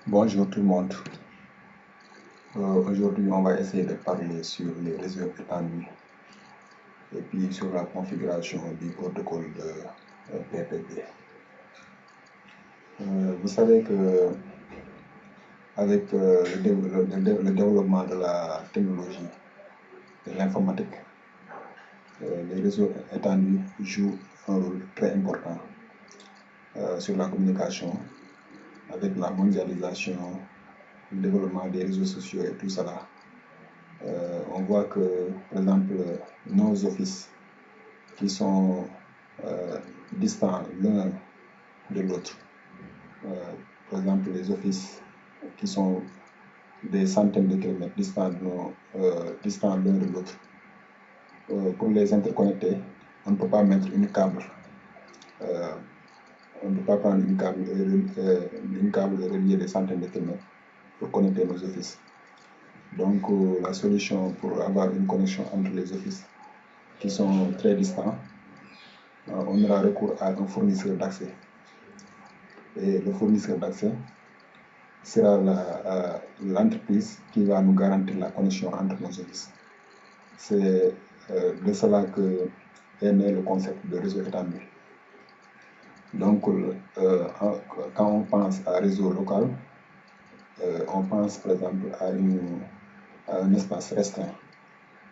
Bonjour tout le monde. Aujourd'hui, on va essayer de parler sur les réseaux étendus et puis sur la configuration du protocole de PPP. Vous savez que avec le développement de la technologie de l'informatique, les réseaux étendus jouent un rôle très important sur la communication avec la mondialisation, le développement des réseaux sociaux et tout cela. On voit que, par exemple, nos offices qui sont distants l'un de l'autre, par exemple les offices qui sont des centaines de kilomètres distants l'un de l'autre, pour les interconnecter, on ne peut pas mettre une câble, on ne peut pas prendre une câble reliée des centaines de kilomètres pour connecter nos offices. Donc la solution pour avoir une connexion entre les offices qui sont très distants, on aura recours à un fournisseur d'accès. Et le fournisseur d'accès sera l'entreprise qui va nous garantir la connexion entre nos offices. C'est de cela que est né le concept de réseau étendu. Donc, quand on pense à réseau local, on pense par exemple à un espace restreint.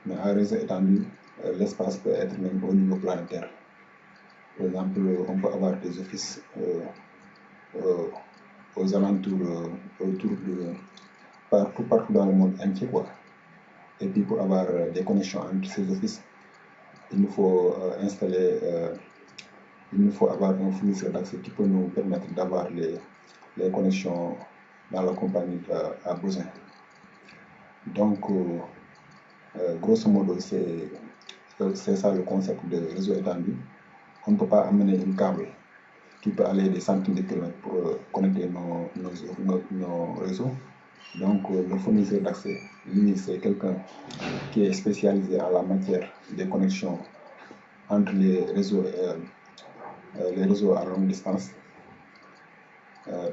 Mais à réseau étendu, l'espace peut être même au niveau planétaire. Par exemple, on peut avoir des offices aux alentours, autour de partout dans le monde entier, quoi. Et puis pour avoir des connexions entre ces offices, il nous faut avoir un fournisseur d'accès qui peut nous permettre d'avoir les connexions dans la compagnie a besoin. Donc, grosso modo, c'est ça le concept de réseau étendu. On ne peut pas amener une câble qui peut aller des centaines de kilomètres pour connecter nos réseaux. Donc, le fournisseur d'accès, lui, c'est quelqu'un qui est spécialisé en la matière des connexions entre les réseaux à longue distance.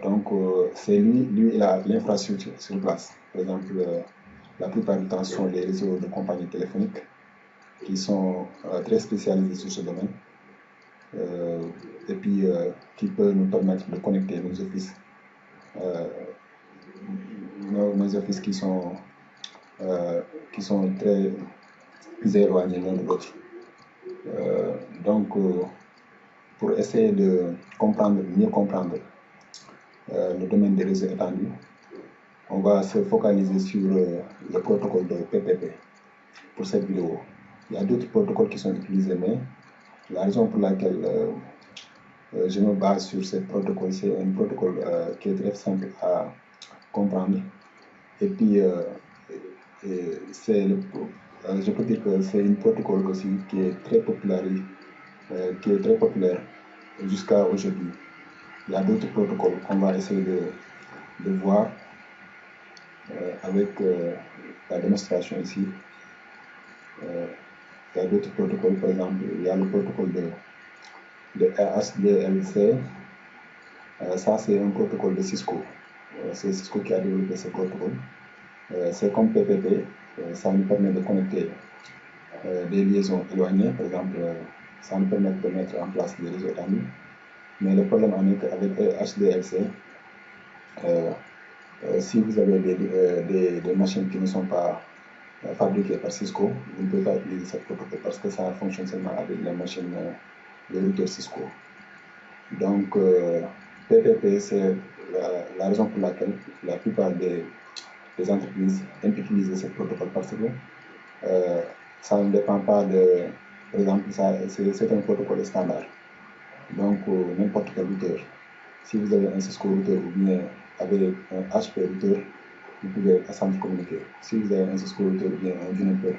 Donc, c'est lui, il a l'infrastructure sur place. Par exemple, la plupart du temps, ce sont les réseaux de compagnies téléphoniques qui sont très spécialisés sur ce domaine. Et puis qui peut nous permettre de connecter nos offices, nos offices qui sont très éloignés l'un de l'autre. Donc, pour essayer de mieux comprendre le domaine des réseaux étendus, on va se focaliser sur le protocole de PPP pour cette vidéo. Il y a d'autres protocoles qui sont utilisés, mais la raison pour laquelle je me base sur ce protocole, c'est un protocole qui est très simple à comprendre. Et puis, je peux dire que c'est un protocole aussi qui est très populaire jusqu'à aujourd'hui. Il y a d'autres protocoles qu'on va essayer de voir avec la démonstration ici. Il y a d'autres protocoles, par exemple, il y a le protocole de HDLC. Ça, c'est un protocole de Cisco. C'est Cisco qui a développé ce protocole. C'est comme PPP, ça nous permet de connecter des liaisons éloignées. Par exemple, ça nous permet de mettre en place des réseaux étendus. Mais le problème en est qu'avec HDLC, si vous avez des machines qui ne sont pas fabriquées par Cisco, vous ne pouvez pas utiliser ce protocole parce que ça fonctionne seulement avec les machines de routeurs Cisco. Donc, PPP, c'est la raison pour laquelle la plupart des entreprises aiment utiliser ce protocole parce que ça ne dépend pas de... Par exemple, c'est un protocole standard. Donc, n'importe quel routeur, si vous avez un Cisco routeur ou bien avec un HP routeur, vous pouvez ensemble communiquer. Si vous avez un Cisco routeur ou bien un Juniper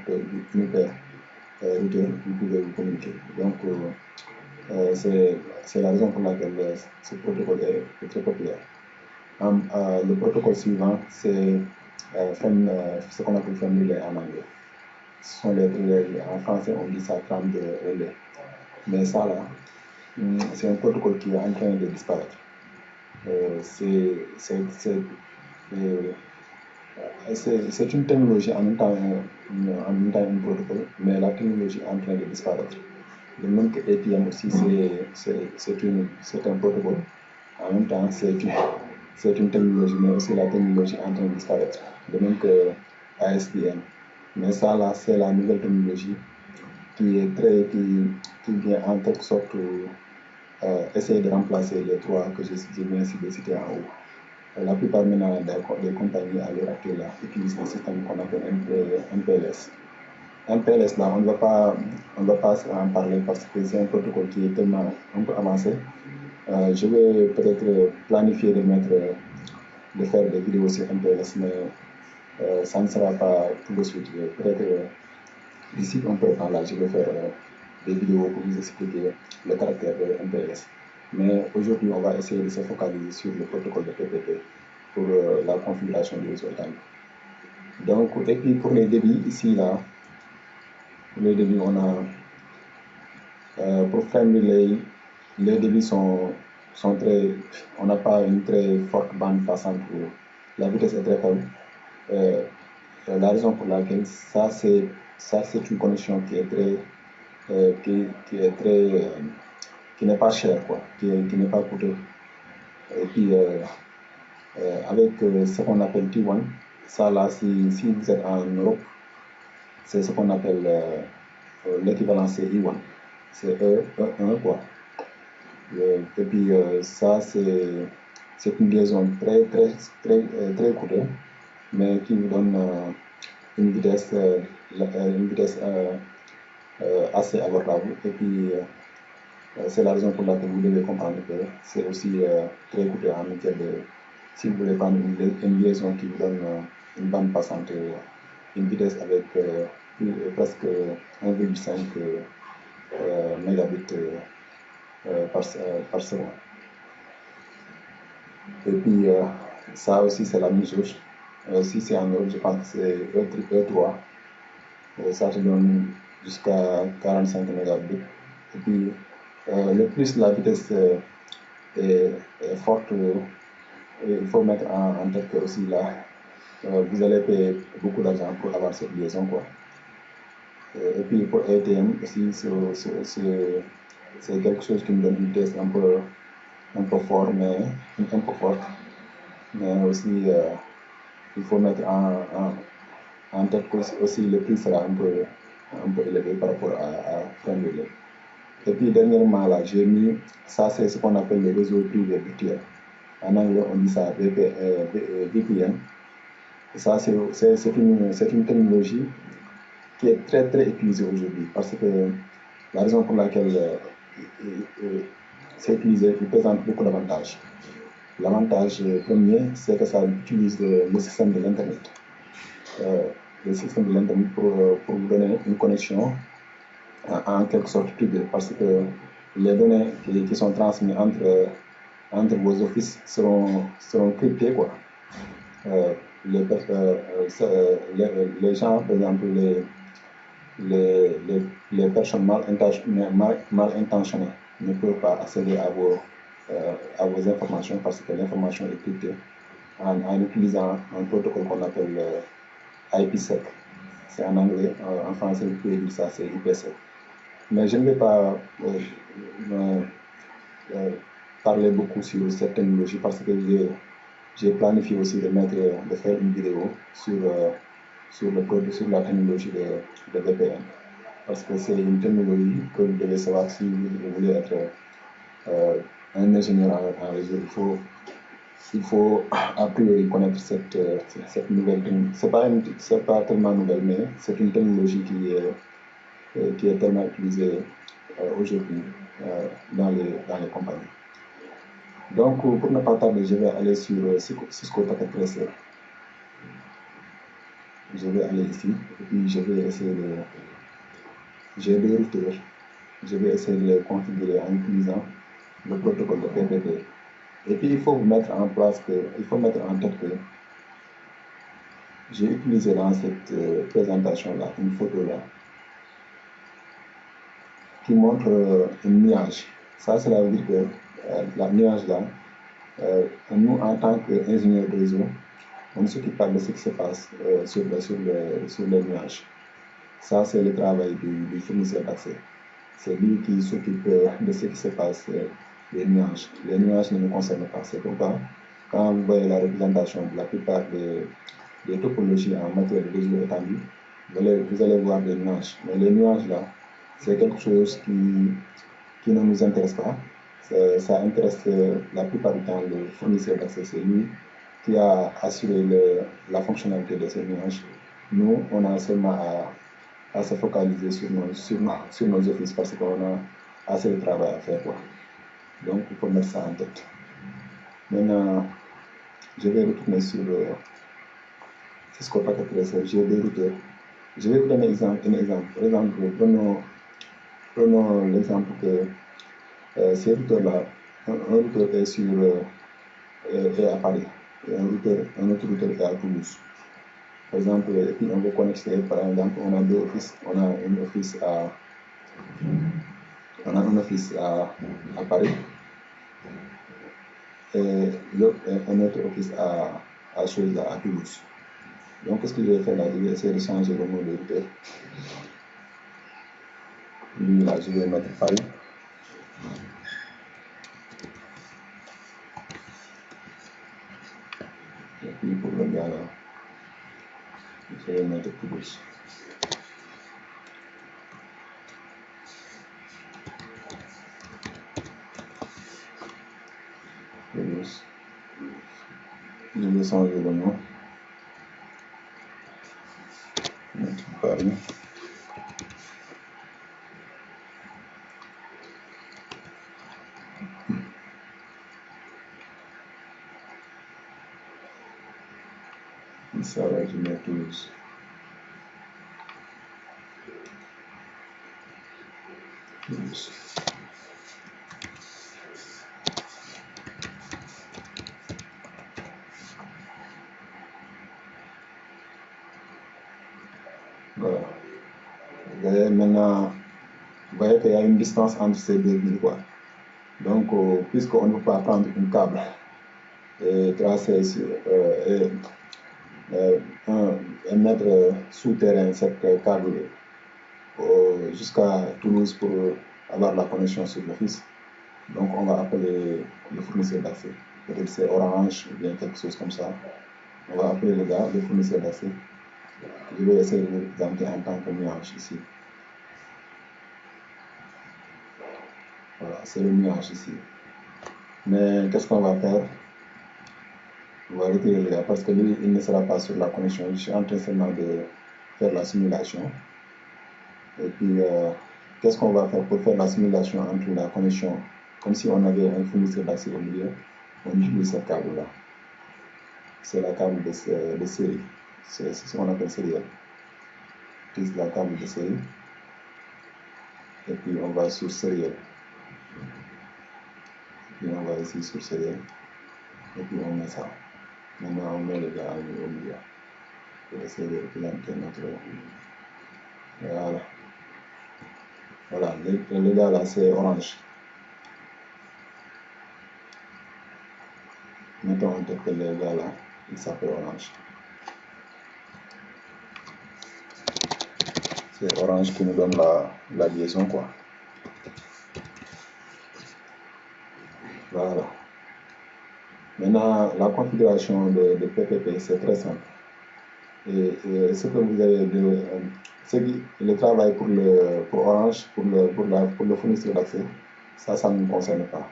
routeur, vous pouvez vous communiquer. Donc, c'est la raison pour laquelle ce protocole est très populaire. Le protocole suivant, c'est ce qu'on appelle frame relay en anglais. Ce sont les relais, en français on dit ça trame de relais. Mais ça là, c'est un protocole qui est en train de disparaître. C'est C'est une technologie en même temps, un protocole, mais la technologie est en train de disparaître. De même que ATM aussi, c'est un protocole. En même temps, c'est une technologie, mais aussi la technologie est en train de disparaître. De même que ASDN. Mais ça, là, c'est la nouvelle technologie qui vient en quelque sorte essayer de remplacer les trois que j'ai bien cité en haut. La plupart maintenant des compagnies à l'heure actuelle là, utilisent le système qu'on appelle MPLS. MPLS là, on ne va pas en parler parce que c'est un protocole qui est tellement un peu avancé. Je vais peut-être planifier de faire des vidéos sur MPLS, mais ça ne sera pas tout de suite. Peut-être d'ici un peu de temps là, je vais faire des vidéos pour vous expliquer le caractère de MPLS. Mais aujourd'hui, on va essayer de se focaliser sur le protocole de PPP pour la configuration du réseau établi. Donc, et puis pour les débits, ici, là, pour les débits, on a, pour faire les débits sont très, on n'a pas une très forte bande passante, la vitesse est très faible. La raison pour laquelle ça c'est une connexion qui est très, qui est très, qui n'est pas chère, quoi, qui n'est pas coûteux. Et puis, avec ce qu'on appelle T1, ça là, si vous êtes en Europe, c'est ce qu'on appelle l'équivalent, c'est I1. C'est E1, quoi. Et puis, ça, c'est une liaison très coûteuse, mais qui vous donne une vitesse assez abordable. Et puis, c'est la raison pour laquelle vous devez comprendre que c'est aussi très coûteux en matière de. Si vous voulez prendre une liaison qui vous donne une bande passante, une vitesse avec presque 1,5 mégabits par seconde. Et puis, ça aussi, c'est la même chose. Si c'est en Europe, je pense que c'est E3. Ça te donne jusqu'à 45 mégabits. Et puis, le plus la vitesse est forte, il faut mettre en tête que aussi là, vous allez payer beaucoup d'argent pour avoir cette liaison, quoi. Et puis pour ATM aussi, c'est quelque chose qui me donne une vitesse un peu fort, un peu forte. Mais aussi, il faut mettre en tête que aussi le prix sera un peu élevé par rapport à Frame. Et puis dernièrement, là, j'ai mis, ça c'est ce qu'on appelle le réseau privé virtuel. En anglais, on dit ça VPN. Et ça, c'est une technologie qui est très utilisée aujourd'hui parce que la raison pour laquelle c'est utilisé, il présente beaucoup d'avantages. L'avantage premier, c'est que ça utilise le système de l'Internet. Le système de l'Internet pour vous donner une connexion en quelque sorte privée, parce que les données qui sont transmises entre vos offices seront cryptées, quoi. Les gens, par exemple, les personnes mal intentionnées ne peuvent pas accéder à vos informations parce que l'information est cryptée en utilisant un protocole qu'on appelle IPsec. C'est en anglais, en français, vous pouvez dire ça, c'est IPsec. Mais je ne vais pas parler beaucoup sur cette technologie parce que j'ai planifié aussi de faire une vidéo sur la technologie de VPN. Parce que c'est une technologie que vous devez savoir si vous voulez être un ingénieur en réseau. Il faut a priori connaître cette nouvelle technologie. C'est pas tellement nouvelle, mais c'est une technologie qui est tellement utilisée aujourd'hui dans les compagnies. Donc, pour ne pas tarder, je vais aller sur Cisco Packet Tracer. Je vais aller ici et puis je vais essayer j'ai deux routeurs. Je vais essayer de les configurer en utilisant le protocole de PPP. Et puis il faut mettre en tête que j'ai utilisé dans cette présentation-là une photo là qui montre une nuage. Ça, cela veut dire que la nuage là, nous en tant qu'ingénieurs de réseau, on ne s'occupe pas de ce qui se passe sur les nuages. Ça, c'est le travail du fournisseur d'accès. C'est lui qui s'occupe de ce qui se passe des nuages. Les nuages ne nous concernent pas. C'est pourquoi, quand vous voyez la représentation de la plupart des topologies en matière de réseau étendu, vous allez voir des nuages. Mais les nuages, là, c'est quelque chose qui ne nous intéresse pas. Ça intéresse la plupart du temps le fournisseur d'accès. C'est lui qui a assuré la fonctionnalité de ces nuages. Nous, on a seulement à se focaliser sur nos offices parce qu'on a assez de travail à faire, quoi. Donc, il faut mettre ça en tête. Maintenant, je vais retourner sur Cisco Packet Tracer. J'ai des routeurs. Je vais vous donner un exemple. Par exemple, prenons l'exemple que ces routeurs-là, un routeur est à Paris et un autre routeur est à Toulouse. Par exemple, et puis on veut connecter, par exemple, on a deux offices. On a un office à Paris et un autre office à Toulouse. Donc, qu'est-ce que je vais faire là? Je vais essayer de changer le nom de routeur. Lui, là, je vais mettre Paris. Et puis, pour le gars, là, je vais mettre Toulouse. Toulouse. Je vais changer le nom. Mettre Paris. Ça va, je mets Toulouse. Toulouse. Voilà. Et maintenant, vous voyez qu'il y a une distance entre ces deux villes, quoi. Donc, puisqu'on ne peut pas prendre une câble et tracer sur, et mettre souterrain cette câble jusqu'à Toulouse pour avoir la connexion sur l'office. Donc on va appeler le fournisseur d'accès. Peut-être c'est Orange ou bien quelque chose comme ça. On va appeler le gars, le fournisseur d'accès. Je vais essayer de vous présenter en tant que nuage ici. Voilà, c'est le nuage ici. Mais qu'est-ce qu'on va faire? On va retirer le gars parce que lui, il ne sera pas sur la connexion. Je suis en train seulement de faire la simulation. Et puis, qu'est-ce qu'on va faire pour faire la simulation entre la connexion, comme si on avait un fournisseur d'accès au milieu? On utilise ce câble-là. C'est la câble de série. C'est ce qu'on appelle sériel. On utilise la câble de série. Et puis, on va sur sériel. Et puis, on va ici sur sériel. Et puis, on met ça. Maintenant, on met le gars au milieu. Pour essayer de représenter notre. Voilà. Voilà, le gars là, c'est orange. Mettons en tête que le gars là, il s'appelle Orange. C'est Orange qui nous donne la liaison, quoi. Voilà. Maintenant, la configuration de PPP, c'est très simple. Et ce que vous avez le travail pour Orange, pour le fournisseur d'accès, ça ne nous concerne pas.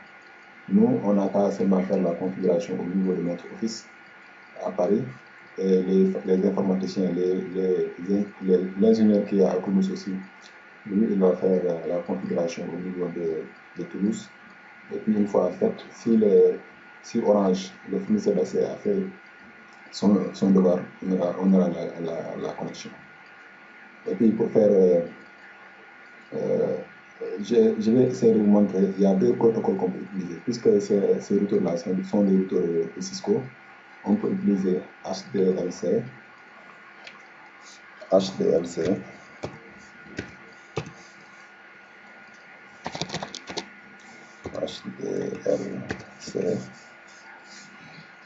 Nous, on n'a qu'à seulement faire la configuration au niveau de notre office à Paris. Et les informaticiens, l'ingénieur qui est à Toulouse aussi, lui, il va faire la configuration au niveau de Toulouse. Et puis, une fois faite, si Orange, le fournisseur d'accès, a fait son devoir, on aura la connexion. Et puis, pour faire, je vais essayer de vous montrer, il y a deux protocoles qu'on peut utiliser. Puisque ces routeurs-là sont des routeurs de Cisco, on peut utiliser HDLC,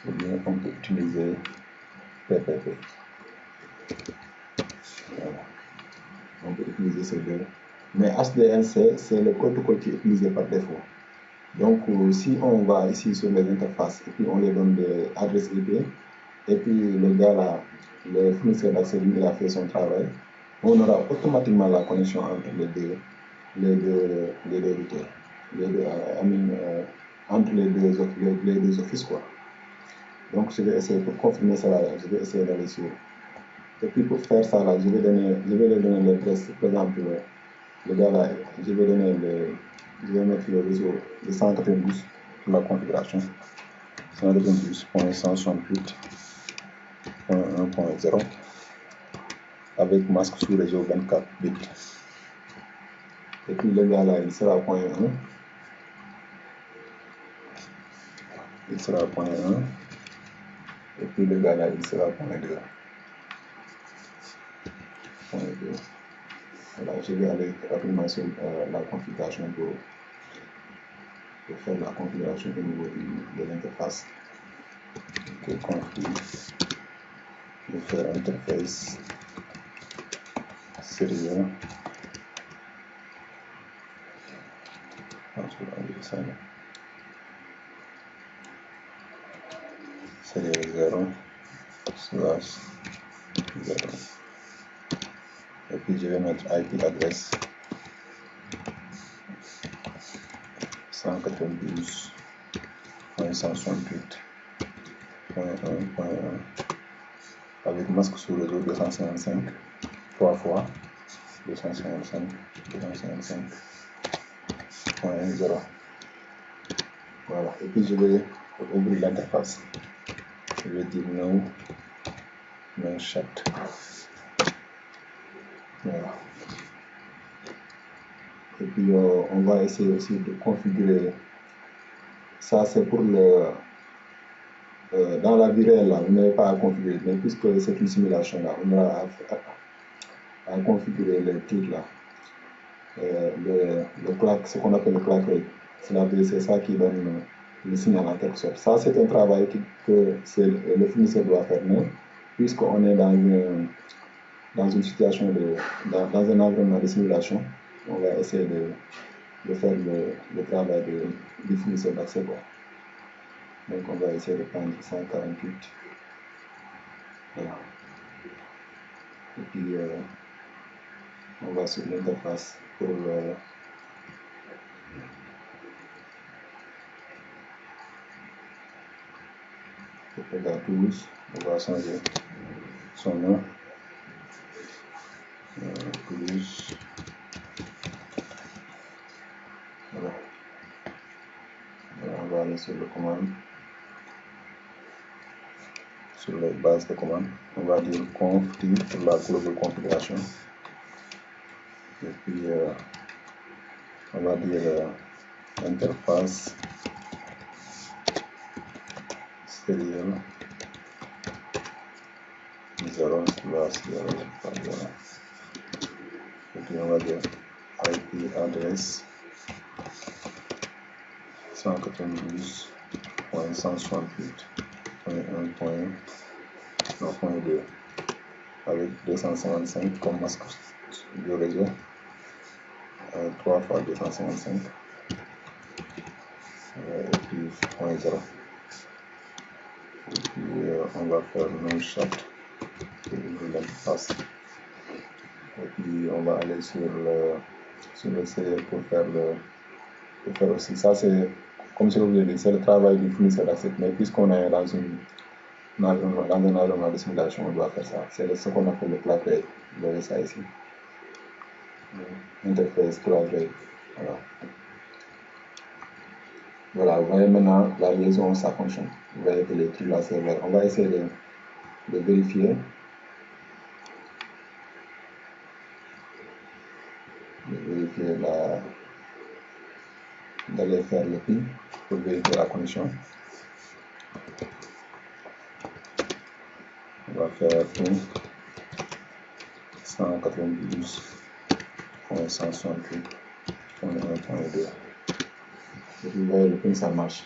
ou bien on peut utiliser PPP. Voilà. On peut utiliser ces deux. Mais HDLC, c'est le protocole qui est utilisé par défaut. Donc, si on va ici sur les interfaces et puis on les donne des adresses IP, et puis le gars là, le fournisseur d'accès, il a fait son travail, on aura automatiquement la connexion entre les deux routeurs, entre les deux offices, quoi. Donc, je vais essayer pour confirmer ça là, je vais essayer d'aller sur. Et puis pour faire ça là, je vais lui donner l'adresse, par exemple, le gars là, je vais mettre le réseau de 192 pour la configuration. 192.168.1.0 avec masque sous réseau 24 bits. Et puis le gars là, il sera point 1. Il sera point 1. Et puis le gars là, il sera point 2. Point 2. Voilà, je vais aller rapidement sur la configuration pour faire la configuration au niveau de l'interface. Ok, config. Je vais faire interface serial. Serial 0/0. Et puis je vais mettre IP adresse 192.168.1.1 avec masque sous réseau 255 3 fois 255.0. Voilà, et puis je vais ouvrir l'interface. Je vais dire no chat. Voilà. Et puis on va essayer aussi de configurer. Ça c'est pour le dans la vie réelle là, vous n'avez pas à configurer, mais puisque c'est une simulation là, on aura à configurer les trucs là. Le claque, ce qu'on appelle le claque rate, c'est ça qui donne le signal en quelque sorte. Ça c'est un travail que le fournisseur doit faire, mais puisqu'on est dans une situation dans un environnement de simulation, on va essayer de faire le travail du fournisseur d'accès. Donc on va essayer de prendre 148. Voilà. Et puis on va sur l'interface pour la tools. On va changer son nom. Tools. Voilà. On va aller sur le commande. Sur les bases de commande, on va dire conf pour la global configuration. Et puis on va dire interface serial 0/0. Et puis on va dire IP adresse 192.168.1.2 avec 255 comme masque du réseau, 3 fois 255 et puis 0. Et puis on va faire no chat pour l'interface. Et puis on va aller sur le serial pour faire aussi. Ça c'est, comme je vous l'ai dit, c'est le travail du fournisseur d'accès, mais puisqu'on est dans un environnement de simulation, on doit faire ça. C'est ce qu'on appelle le claque rate. Vous voyez ça ici. Interface claque rate. Voilà. Voilà, vous voyez maintenant la liaison, ça fonctionne. Vous voyez que les trucs là, c'est vert. On va essayer de vérifier. D'aller faire le ping pour vérifier la connexion. On va faire ping 192.168.1.2. Et vous voyez le ping, ça marche.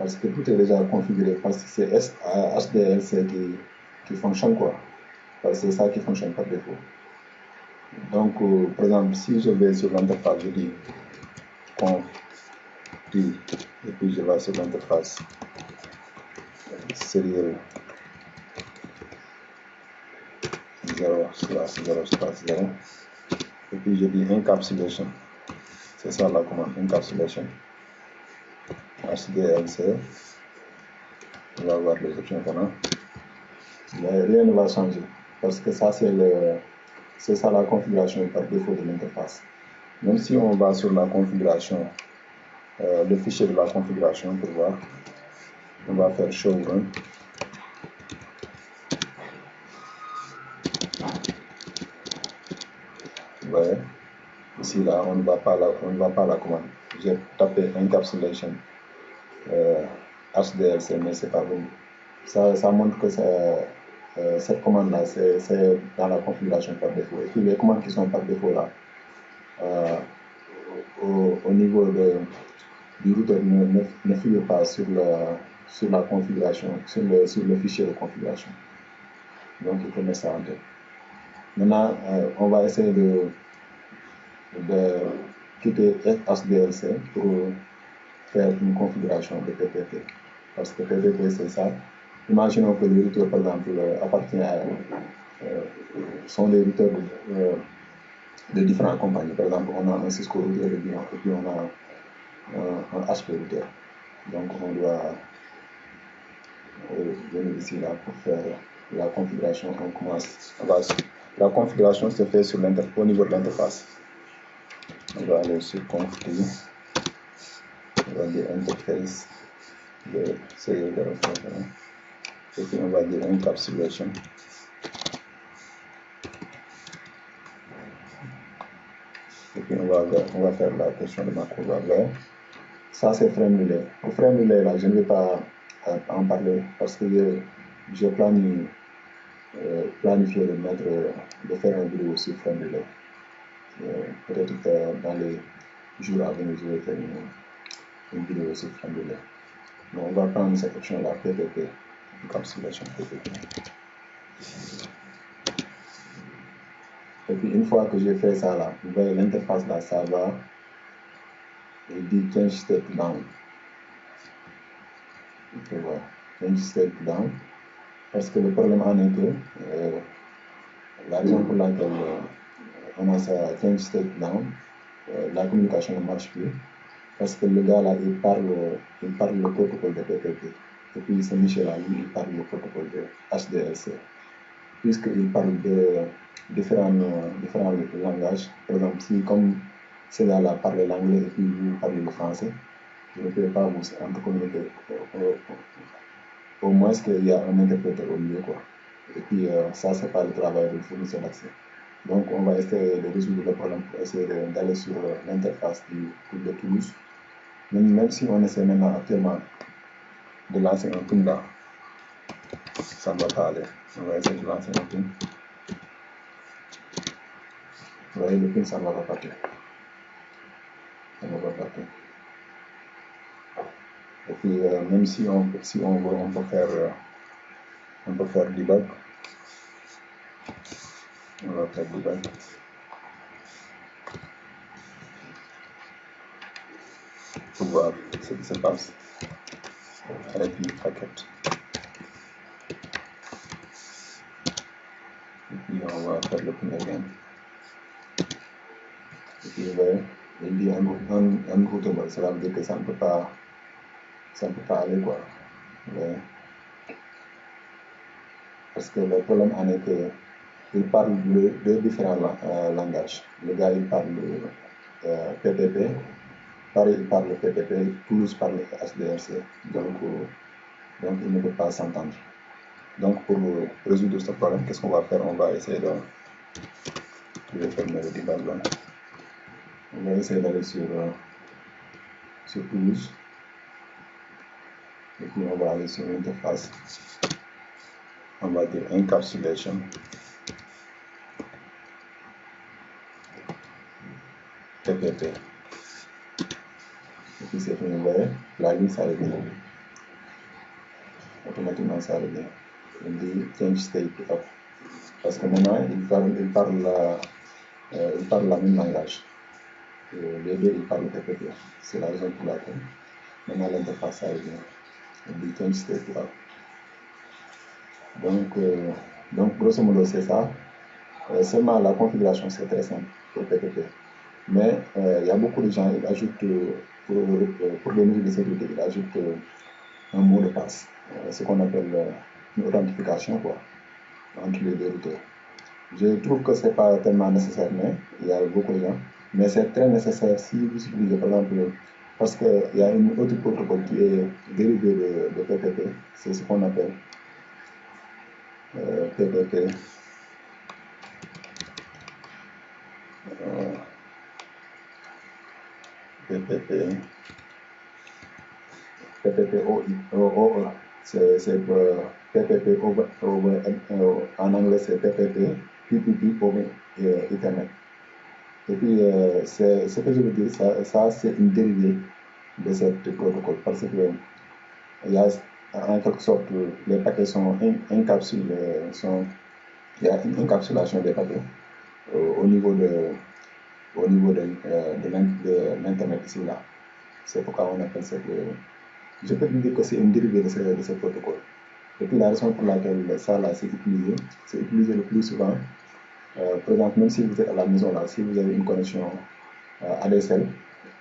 parce que tout est déjà configuré, parce que c'est HDLC qui fonctionne, quoi. Parce que c'est ça qui fonctionne par défaut. Donc, par exemple, si je vais sur l'interface, je dis conf i, et puis je vais sur l'interface serial 0/0/0, et puis je dis encapsulation. C'est ça la commande, encapsulation. HDLC. On va voir les options qu'on a. Mais rien ne va changer parce que ça, c'est ça la configuration par défaut de l'interface. Même si on va sur la configuration, le fichier de la configuration pour voir, on va faire show run. Vous voyez, ici là, on ne va pas la commande. J'ai tapé encapsulation HDLC, mais c'est pas venu. Ça montre que cette commande-là, c'est dans la configuration par défaut. Et puis les commandes qui sont par défaut là, au niveau du routeur ne figure pas sur la configuration, sur le fichier de configuration. Donc il faut mettre ça en tête. Maintenant, on va essayer de quitter HDLC pour faire une configuration de PPP. Parce que PPP, c'est ça. Imaginons que le routeur, par exemple, appartient à sont des routeurs de différentes compagnies. Par exemple, on a un Cisco routeur et puis on a un HP routeur. Donc on doit venir ici là pour faire la configuration. On commence. La configuration se fait au niveau de l'interface. On va aller sur config. On va dire interface de serial 0/0. Et puis on va dire encapsulation. Et puis on va faire la question de macro. Ça c'est frame relay. Le frame relay là, je ne vais pas en parler parce que j'ai planifié de faire une vidéo sur frame relay. Peut-être que dans les jours à venir, je vais faire une vidéo sur frame relay. Donc on va prendre cette option là, PPP, encapsulation PPP. Et puis une fois que j'ai fait ça là, vous voyez l'interface là, ça va et dit change step down. Il faut voir change step down parce que le problème en est que la raison pour laquelle on a ça change step down, la communication ne marche plus parce que le gars là il parle le protocole de PPP et puis ce Michel là lui il parle le protocole de HDLC. Puisqu'il parle de différents langages. Par exemple, si comme ces gars-là parlent l'anglais et puis vous parlez le français, je ne peux pas vous intercommuniquer. Au moins qu'il y a un interprète au milieu, quoi. Et puis ça, c'est pas le travail du fournisseur d'accès. Donc on va essayer de résoudre le problème pour essayer d'aller sur l'interface de Toulouse. Même si on essaie maintenant actuellement de lancer un ping là, ça ne va pas aller. On va essayer de lancer un ping. Vous voyez, le ping, ça ne va pas partir. Ça ne va pas partir. Et puis, même si on veut, on peut faire debug. On va faire debug. Pour voir ce qui se passe avec le packet. Et puis, on va faire le ping again. Et puis, vous voyez, il dit unroutable. Cela veut dire que ça ne peut pas aller, quoi. Vous voyez? Parce que le problème en est que il parle de différents langages. Le gars, il parle PPP, Paris, il parle PPP, Toulouse parle HDLC. Donc il ne peut pas s'entendre. Donc, pour résoudre ce problème, qu'est-ce qu'on va faire? On va essayer je vais fermer le debug là. On va essayer d'aller sur Toulouse. Et puis, on va aller sur l'interface. On va dire encapsulation. PPP. Et puis c'est fini, vous voyez, la ligne s'arrête. automatiquement ça revient. On dit change state to up. Parce que maintenant, ils parlent la même langage. Les deux, ils parlent PPP. C'est la raison pour laquelle maintenant l'interface ça revient. On dit change state to up. Donc, grosso modo, c'est ça. Seulement la configuration, c'est très simple pour PPP. Mais il y a beaucoup de gens qui ajoutent, pour les mesures de sécurité, ils ajoutent un mot de passe, ce qu'on appelle une authentification quoi, entre les deux routeurs. Je trouve que ce n'est pas tellement nécessaire, mais il y a beaucoup de gens. Mais c'est très nécessaire si vous utilisez par exemple, parce qu'il y a une autre protocole qui est dérivé de PPP, c'est ce qu'on appelle PPP. PPP-OE. C'est PPP en anglais c'est PPP, PPP over Ethernet. Et puis, ce que je veux dire, ça c'est une dérivée de cette protocole parce que il y a en quelque sorte les paquets sont encapsulés, il y a une encapsulation des paquets au niveau de l'internet ici là. C'est pourquoi on appelle ça je peux dire que c'est une dérivée de ce protocole. Et puis la raison pour laquelle ça là c'est utilisé le plus souvent. Par exemple, même si vous êtes à la maison là, si vous avez une connexion ADSL,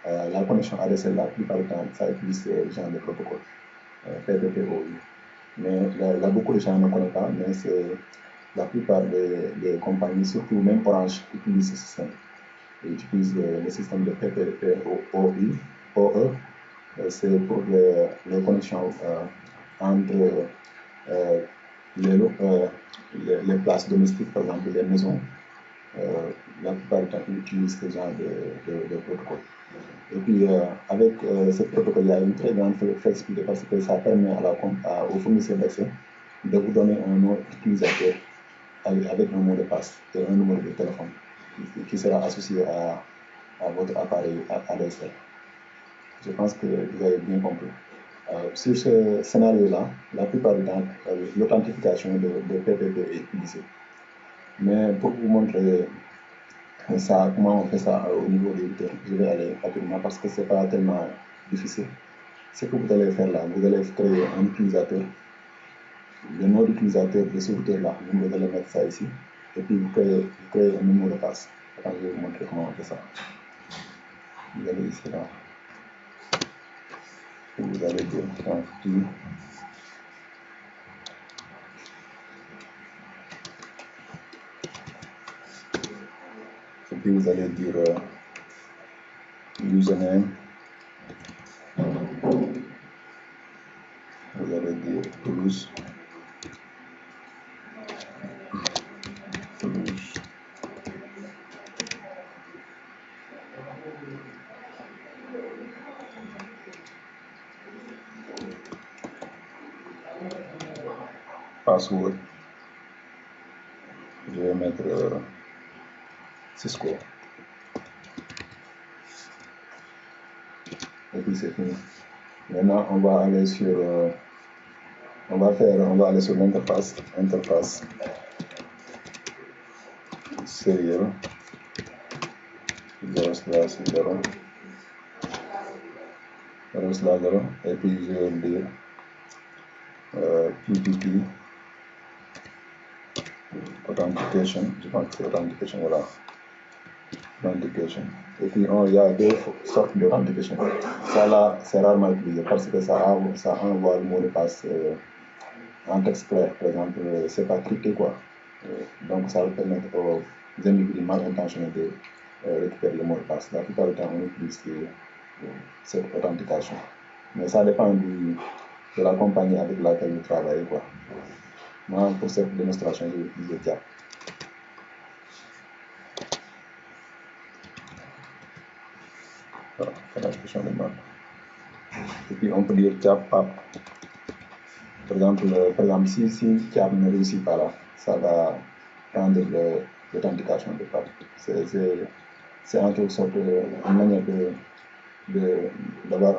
la connexion ADSL la plupart du temps ça utilise ce genre de protocole, PPP-OE. Mais là, beaucoup de gens ne connaissent pas, mais c'est la plupart des compagnies, surtout même Orange, utilisent ce système. Ils utilisent le système de PPP-OE. C'est pour les connexions entre les places domestiques, par exemple les maisons. La plupart du temps, ils utilisent ce genre de protocole. Et puis, avec ce protocole, il y a une très grande flexibilité parce que ça permet au fournisseur d'accès de vous donner un nom utilisateur avec un mot de passe et un numéro de téléphone qui sera associé à votre appareil ADSL. Je pense que vous avez bien compris. Sur ce scénario-là, la plupart du temps, l'authentification de PPP est utilisée. Mais pour vous montrer ça, comment on fait ça au niveau des routeurs, je vais aller rapidement parce que ce n'est pas tellement difficile. Ce que vous allez faire là, vous allez créer un utilisateur, le nom d'utilisateur de ce routeur-là, vous allez mettre ça ici, et puis vous créez un numéro de passe. Attends, je vais vous montrer comment on fait ça. Vous allez ici là, et vous allez dire config. Et puis vous allez dire username, vous allez dire Toulouse, password, je vais mettre Cisco. Et puis c'est fini. Maintenant, on va aller sur l'interface, serial 0/0 et puis je vais dire PPP authentication, je pense que c'est authentication, voilà. Authentication. Et puis il y a deux sortes d'authentication. Ça là, c'est rarement utilisé parce que ça envoie le mot de passe en texte clair, par exemple, c'est pas crypté quoi. Donc ça va permettre aux individus mal intentionnés de récupérer le mot de passe. La plupart du temps, on utilise cette authentication. Mais ça dépend de la compagnie avec laquelle vous travaillez quoi. Moi, pour cette démonstration, j'ai utilisé TIAP. Voilà, authentification de mode. Et puis on peut dire TIAP PAP. Par exemple, si TIAP ne réussit pas là, ça va prendre l'authentification de PAP. C'est en quelque sorte une manière d'avoir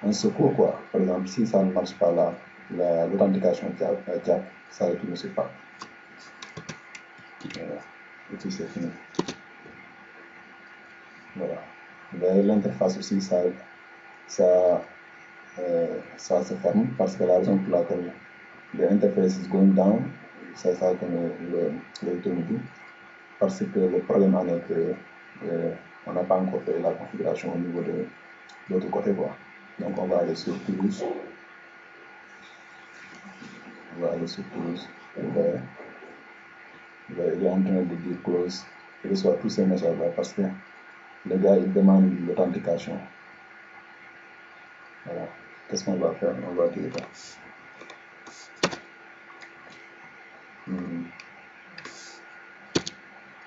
un secours quoi. Par exemple, si ça ne marche pas là, l'authentication CAP, ça retourne sur PAP. Voilà. Et puis c'est fini. Voilà. L'interface aussi, ça se ferme parce que la raison pour laquelle l'interface is going down, c'est ça que le tourne dit, parce que le problème en est que on n'a pas encore fait la configuration au niveau de l'autre côté, quoi. Donc on va aller sur Toulouse. On va aller sur Toulouse. Il est en train de dire close. Il reçoit tous ces messages-là parce que le gars il demande l'authentication. Voilà. Qu'est-ce qu'on va faire? On va dire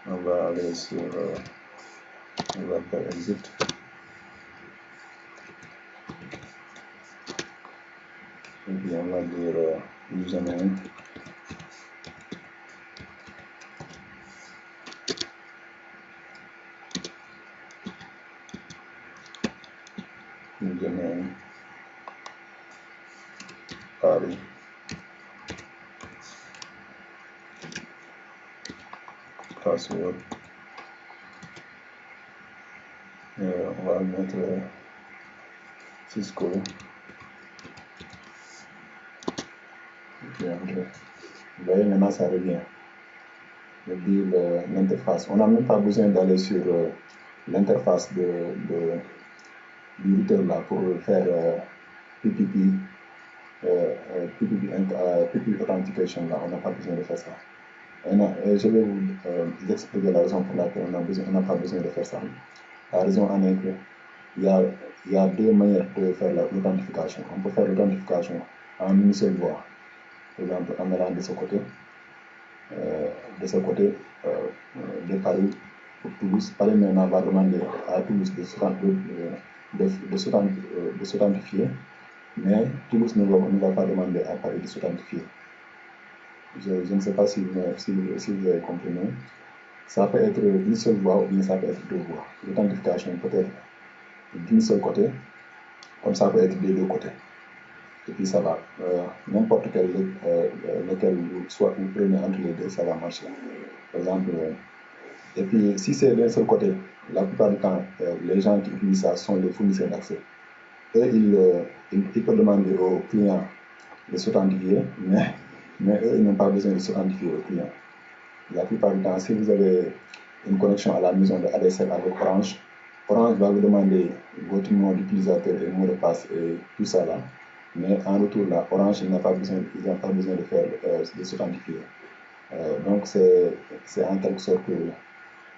on va aller sur on va faire exit. Et puis on va dire username. Username Paris. Password. On va mettre Cisco. Et puis André. Vous voyez, maintenant ça revient. Je dis l'interface. On n'a même pas besoin d'aller sur l'interface du routeur là pour faire PPP authentication là. On n'a pas besoin de faire ça. Je vais vous expliquer la raison pour laquelle on n'a pas besoin de faire ça. La raison en est que il y a deux manières de faire l'authentification. On peut faire l'authentification en une seule voie. Par exemple, en allant de ce côté, de Paris pour Toulouse. Paris maintenant va demander à Toulouse de s'authentifier, mais Toulouse ne va pas demander à Paris de s'authentifier. Je ne sais pas si vous avez compris, mais ça peut être une seule voie ou bien ça peut être deux voies. L'authentification peut être d'une seule côté, comme ça peut être des deux côtés. Et puis ça va, n'importe lequel soit vous prenez entre les deux, ça va marcher. Par exemple, et puis si c'est d'un seul côté, la plupart du temps, les gens qui utilisent ça sont les fournisseurs d'accès. Eux, ils peuvent demander aux clients de s'authentifier, mais eux, ils n'ont pas besoin de s'authentifier aux clients. La plupart du temps, si vous avez une connexion à la maison de ADSL avec Orange, Orange va vous demander votre nom d'utilisateur et mot de passe et tout ça là. Mais en retour là, Orange n'a pas besoin de faire de s'authentifier. Donc c'est en quelque sorte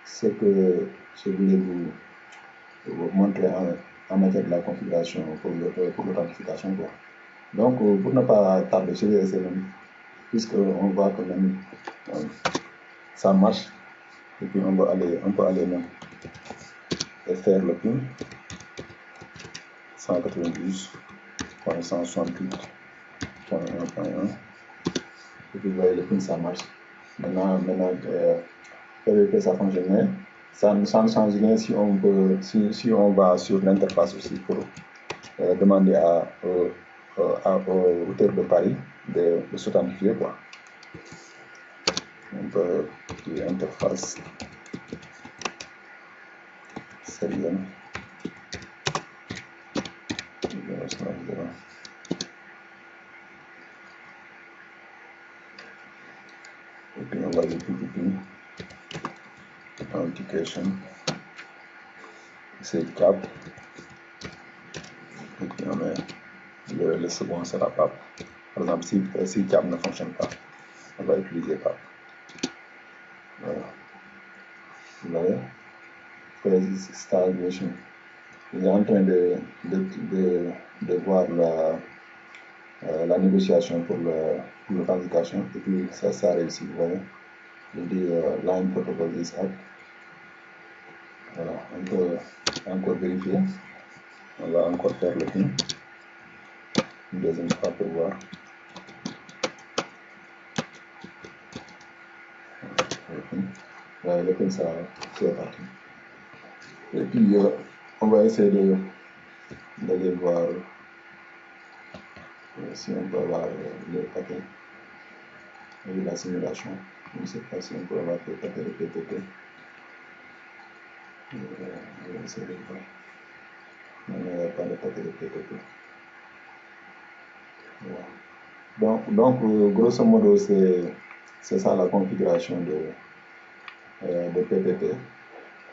ce que je voulais vous montrer en matière de la configuration pour l'authentification. Donc pour ne pas tarder, je vais essayer même, puisqu'on voit que même ça marche, et puis on peut aller même et faire le PIN 192.168.1.1. et puis vous voyez le PIN, ça marche. Maintenant que ça fonctionne, ça ne change rien si on va sur l'interface aussi pour demander au routeur de Paris de s'authentifier, quoi. On peut l'interface serienne. Et puis on va dire PPP authentication, c'est CAP, et puis on met le second sera PAP. Par exemple, si CAP ne fonctionne pas, on va utiliser PAP. Voilà. Vous voyez, stagation. Il est en train de voir la négociation pour l'authentification, et puis ça réussit. Vous voyez, il dit line protocol is up. Voilà, on peut encore vérifier. On va encore faire le PIN une deuxième fois pour voir. Le PIN, ça c'est parti. Et puis on va essayer d'aller voir si on peut avoir le paquet et la simulation. Je ne sais pas si on peut avoir le paquet de PTP. Je vais essayer de voir. Non, il n'y a pas de paquet de PTP. Voilà. Donc, grosso modo, c'est ça la configuration de PTP.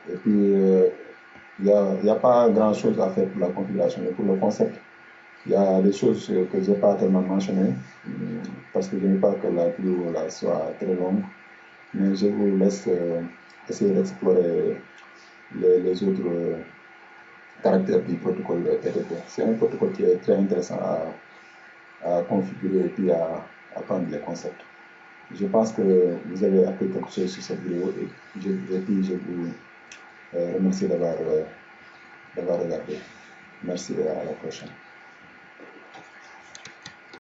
Et puis, il n'y a pas grand-chose à faire pour la configuration, mais pour le concept, il y a des choses que je n'ai pas tellement mentionnées, parce que je ne veux pas que la vidéo là, soit très longue, mais je vous laisse essayer d'explorer les autres caractères du protocole PTP. C'est un protocole qui est très intéressant à configurer et puis à apprendre les concepts. Je pense que vous avez appris quelque chose sur cette vidéo et puis je vous remercie d'avoir regardé. Merci et à la prochaine.